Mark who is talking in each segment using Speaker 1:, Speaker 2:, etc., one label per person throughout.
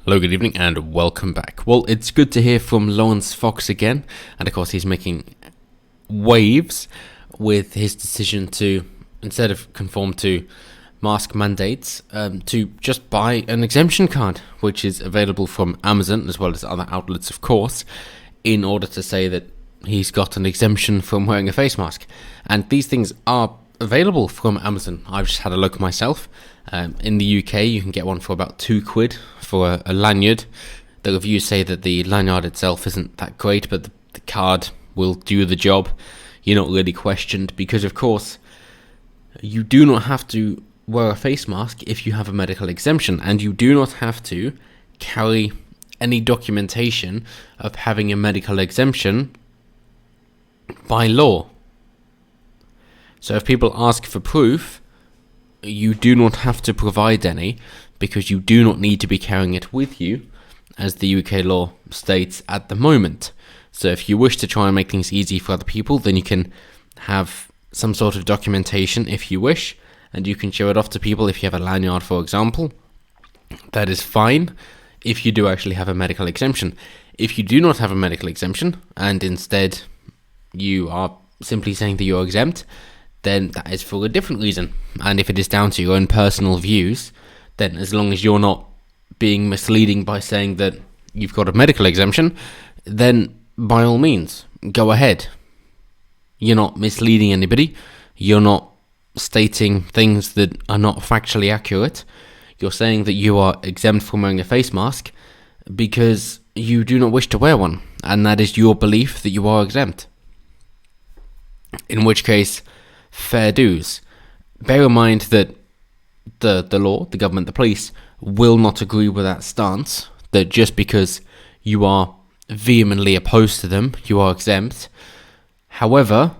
Speaker 1: Hello, good evening, and welcome back. Well, it's good to hear from Laurnce Fox again, and of course he's making waves with his decision to, instead of conform to mask mandates, to just buy an exemption card, which is available from Amazon as well as other outlets, of course, in order to say that he's got an exemption from wearing a face mask. And these things are available from Amazon. I've just had a look myself. In the UK, you can get one for about £2 for a lanyard. The reviews say that the lanyard itself isn't that great, but the card will do the job. You're not really questioned because, of course, you do not have to wear a face mask if you have a medical exemption, and you do not have to carry any documentation of having a medical exemption by law. So if people ask for proof, you do not have to provide any, because you do not need to be carrying it with you, as the UK law states at the moment. So if you wish to try and make things easy for other people, then you can have some sort of documentation if you wish, and you can show it off to people if you have a lanyard, for example. That is fine if you do actually have a medical exemption. If you do not have a medical exemption, and instead you are simply saying that you're exempt, then that is for a different reason. And if it is down to your own personal views, then as long as you're not being misleading by saying that you've got a medical exemption, then by all means, go ahead. You're not misleading anybody. You're not stating things that are not factually accurate. You're saying that you are exempt from wearing a face mask because you do not wish to wear one, and that is your belief that you are exempt. In which case, fair dues. Bear in mind that the law, the government, the police will not agree with that stance, that just because you are vehemently opposed to them, you are exempt. However,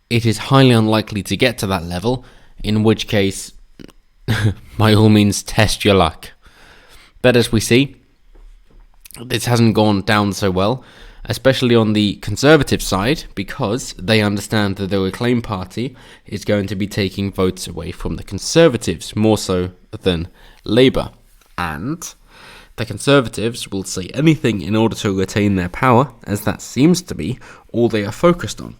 Speaker 1: it is highly unlikely to get to that level, in which case, by all means, test your luck. But as we see, this hasn't gone down so well, especially on the Conservative side, because they understand that the Reclaim Party is going to be taking votes away from the Conservatives, more so than Labour. And the Conservatives will say anything in order to retain their power, as that seems to be all they are focused on.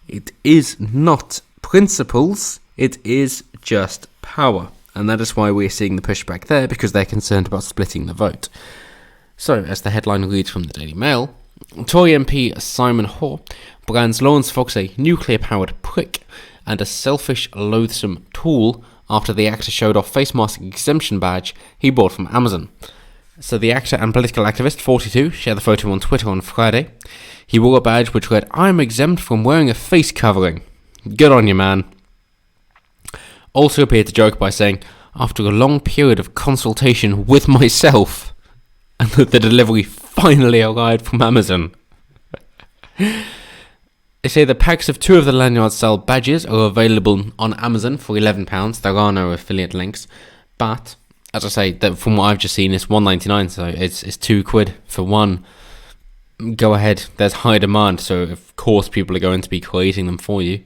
Speaker 1: It is not principles, it is just power. And that is why we're seeing the pushback there, because they're concerned about splitting the vote. So, as the headline reads from the Daily Mail, Tory MP Simon Hoare brands Laurence Fox a nuclear-powered prick and a selfish, loathsome tool after the actor showed off face mask exemption badge he bought from Amazon. So the actor and political activist, 42, shared the photo on Twitter on Friday. He wore a badge which read, "I am exempt from wearing a face covering." Good on you, man. Also appeared to joke by saying, "After a long period of consultation with myself," and that the delivery finally arrived from Amazon. They say the packs of 2 of the Lanyard-style badges are available on Amazon for £11. There are no affiliate links, but as I say, that from what I've just seen, it's £1.99, so it's £2 for one. Go ahead. There's high demand, so of course people are going to be creating them for you.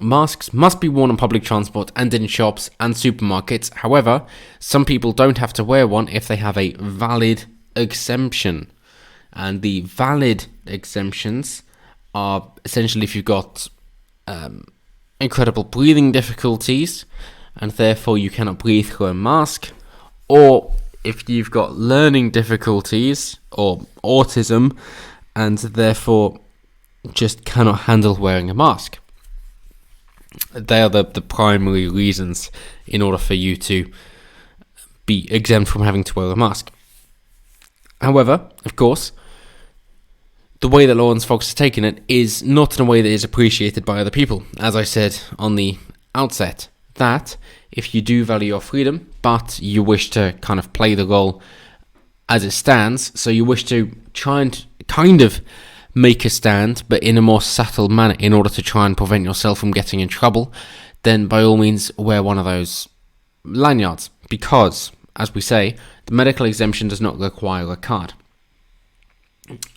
Speaker 1: Masks must be worn on public transport and in shops and supermarkets. However, some people don't have to wear one if they have a valid exemption. And the valid exemptions are essentially if you've got incredible breathing difficulties and therefore you cannot breathe through a mask, or if you've got learning difficulties or autism and therefore just cannot handle wearing a mask. They are the primary reasons in order for you to be exempt from having to wear a mask. However, of course, the way that Laurence Fox has taken it is not in a way that is appreciated by other people. As I said on the outset, that if you do value your freedom, but you wish to kind of play the role as it stands, so you wish to try and kind of make a stand, but in a more subtle manner in order to try and prevent yourself from getting in trouble, then by all means wear one of those lanyards. Because, as we say, the medical exemption does not require a card.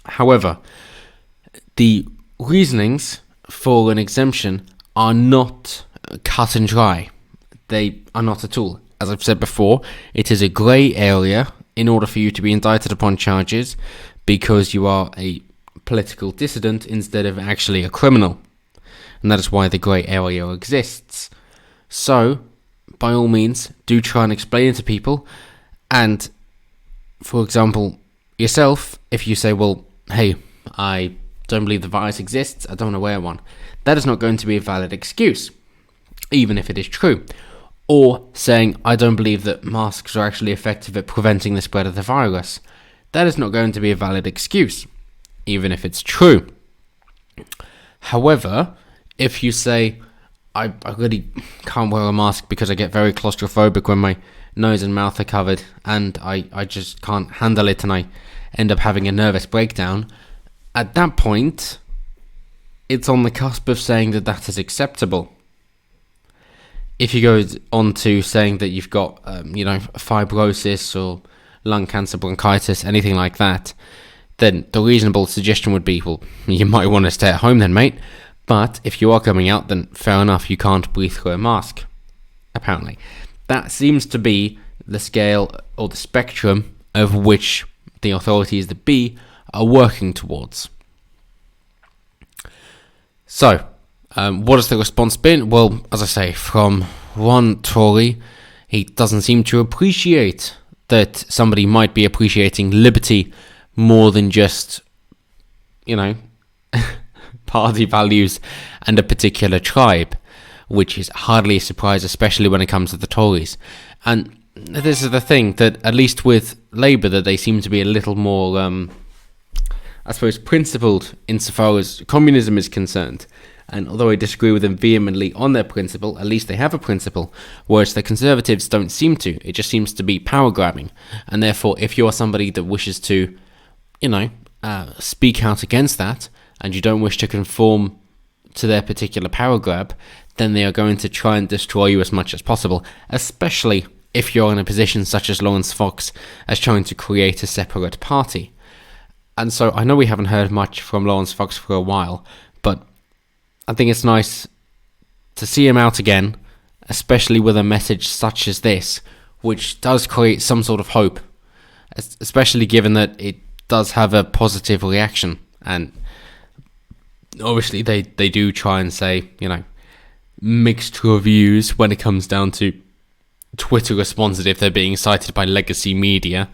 Speaker 1: However, the reasonings for an exemption are not cut and dry. They are not at all. As I've said before, it is a grey area in order for you to be indicted upon charges because you are a political dissident instead of actually a criminal. And that is why the grey area exists. So, by all means, do try and explain it to people. And, for example, yourself, if you say, well, hey, I don't believe the virus exists, I don't want to wear one, that is not going to be a valid excuse, even if it is true. Or saying, I don't believe that masks are actually effective at preventing the spread of the virus, that is not going to be a valid excuse, even if it's true. However, if you say, I really can't wear a mask because I get very claustrophobic when my nose and mouth are covered, and I just can't handle it, and I end up having a nervous breakdown, at that point, it's on the cusp of saying that that is acceptable. If you go on to saying that you've got, fibrosis or lung cancer, bronchitis, anything like that, then the reasonable suggestion would be, well, you might want to stay at home then, mate. But if you are coming out, then fair enough, you can't breathe through a mask, apparently. That seems to be the scale or the spectrum of which the authorities that be are working towards. So, what has the response been? Well, as I say, from one Tory, he doesn't seem to appreciate that somebody might be appreciating liberty more than just, party values and a particular tribe, which is hardly a surprise, especially when it comes to the Tories. And this is the thing, that at least with Labour, that they seem to be a little more, principled insofar as communism is concerned. And although I disagree with them vehemently on their principle, at least they have a principle, whereas the Conservatives don't seem to. It just seems to be power grabbing. And therefore, if you are somebody that wishes to, speak out against that, and you don't wish to conform to their particular power grab, then they are going to try and destroy you as much as possible, especially if you're in a position such as Laurence Fox as trying to create a separate party. And so I know we haven't heard much from Laurence Fox for a while, but I think it's nice to see him out again, especially with a message such as this, which does create some sort of hope, especially given that it does have a positive reaction. And obviously they do try and say, mixed reviews when it comes down to Twitter responses if they're being cited by legacy media,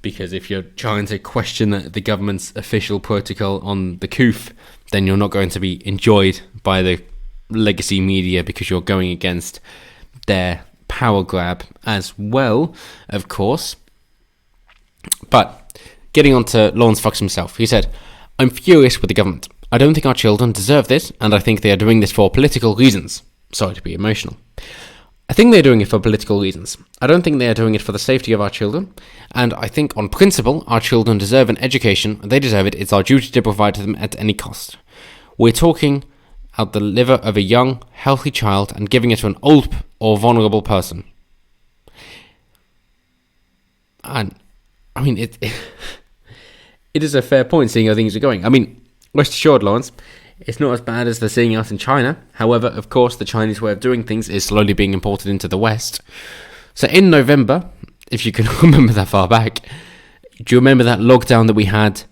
Speaker 1: because if you're trying to question the government's official protocol on the coof, then you're not going to be enjoyed by the legacy media because you're going against their power grab as well, of course. But getting on to Laurence Fox himself, he said, I'm furious with the government. I don't think our children deserve this, and I think they are doing this for political reasons. Sorry to be emotional. I think they're doing it for political reasons. I don't think they are doing it for the safety of our children, and I think on principle our children deserve an education. They deserve it. It's our duty to provide to them at any cost. We're talking out the liver of a young, healthy child and giving it to an old or vulnerable person. And, it is a fair point seeing how things are going. Rest assured, Laurence, it's not as bad as they're seeing out in China. However, of course, the Chinese way of doing things is slowly being imported into the West. So in November, if you can remember that far back, do you remember that lockdown that we had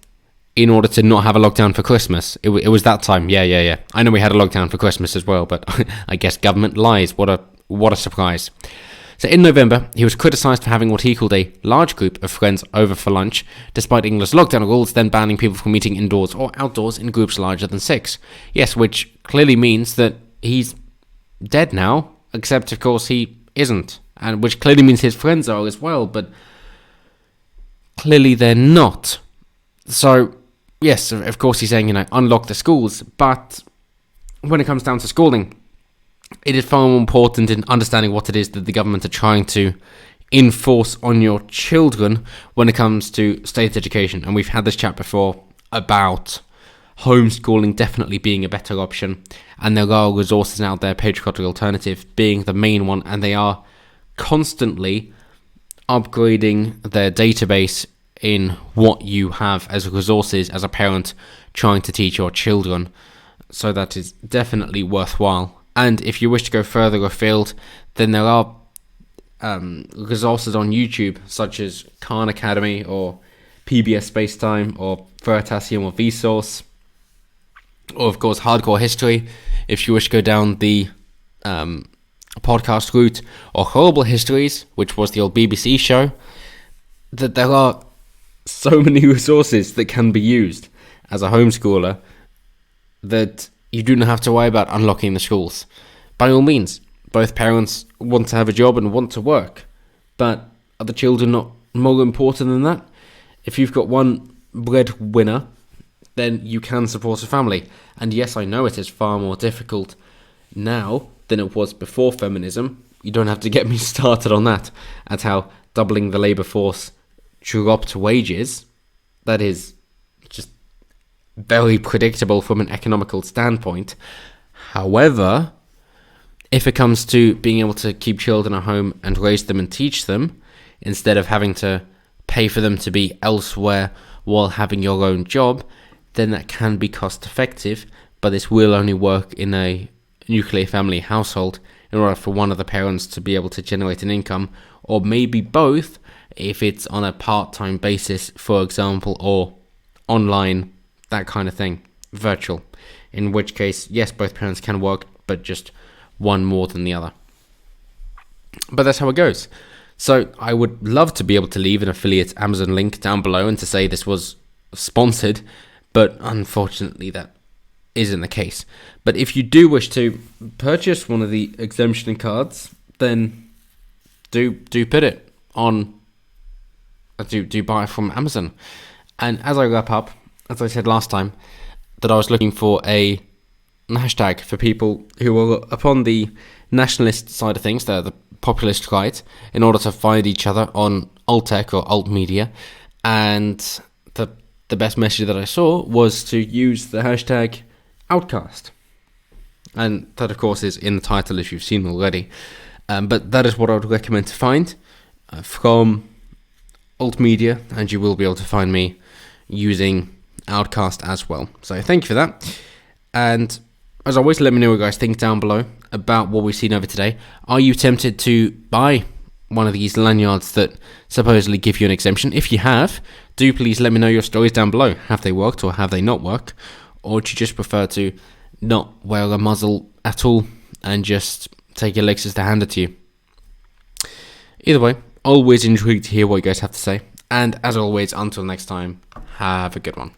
Speaker 1: in order to not have a lockdown for Christmas? It was that time. Yeah. I know we had a lockdown for Christmas as well, but I guess government lies. What a surprise. So in November, he was criticised for having what he called a large group of friends over for lunch, despite England's lockdown rules then banning people from meeting indoors or outdoors in groups larger than 6. Yes, which clearly means that he's dead now, except of course he isn't, and which clearly means his friends are as well, but clearly they're not. So, yes, of course he's saying, unlock the schools, but when it comes down to schooling, it is far more important in understanding what it is that the government are trying to enforce on your children when it comes to state education. And we've had this chat before about homeschooling definitely being a better option. And there are resources out there, Patriotic Alternative being the main one. And they are constantly upgrading their database in what you have as resources as a parent trying to teach your children. So that is definitely worthwhile. And if you wish to go further afield, then there are resources on YouTube, such as Khan Academy or PBS Spacetime or Veritasium or Vsauce, or of course Hardcore History, if you wish to go down the podcast route, or Horrible Histories, which was the old BBC show, that there are so many resources that can be used as a homeschooler that you do not have to worry about unlocking the schools. By all means, both parents want to have a job and want to work, but are the children not more important than that? If you've got one breadwinner, then you can support a family. And yes, I know it is far more difficult now than it was before feminism. You don't have to get me started on that, at how doubling the labour force dropped wages. That is just very predictable from an economical standpoint. However, if it comes to being able to keep children at home and raise them and teach them, instead of having to pay for them to be elsewhere while having your own job, then that can be cost effective, but this will only work in a nuclear family household in order for one of the parents to be able to generate an income, or maybe both if it's on a part-time basis, for example, or online, that kind of thing, virtual, in which case, yes, both parents can work, but just one more than the other. But that's how it goes. So I would love to be able to leave an affiliate Amazon link down below and to say this was sponsored, but unfortunately that isn't the case. But if you do wish to purchase one of the exemption cards, then do put it on, do buy it from Amazon. And as I wrap up, as I said last time, that I was looking for a hashtag for people who are upon the nationalist side of things, the populist right, in order to find each other on alt-tech or alt-media. And the best message that I saw was to use the hashtag Outcast. And that, of course, is in the title if you've seen already. But that is what I would recommend to find from alt-media, and you will be able to find me using Outcast as well. So thank you for that. And as always, let me know what you guys think down below about what we've seen over today. Are you tempted to buy one of these lanyards that supposedly give you an exemption? If you have, do please let me know your stories down below. Have they worked or have they not worked? Or do you just prefer to not wear a muzzle at all and just take your legs as they hand it to you? Either way, always intrigued to hear what you guys have to say. And as always, until next time, have a good one.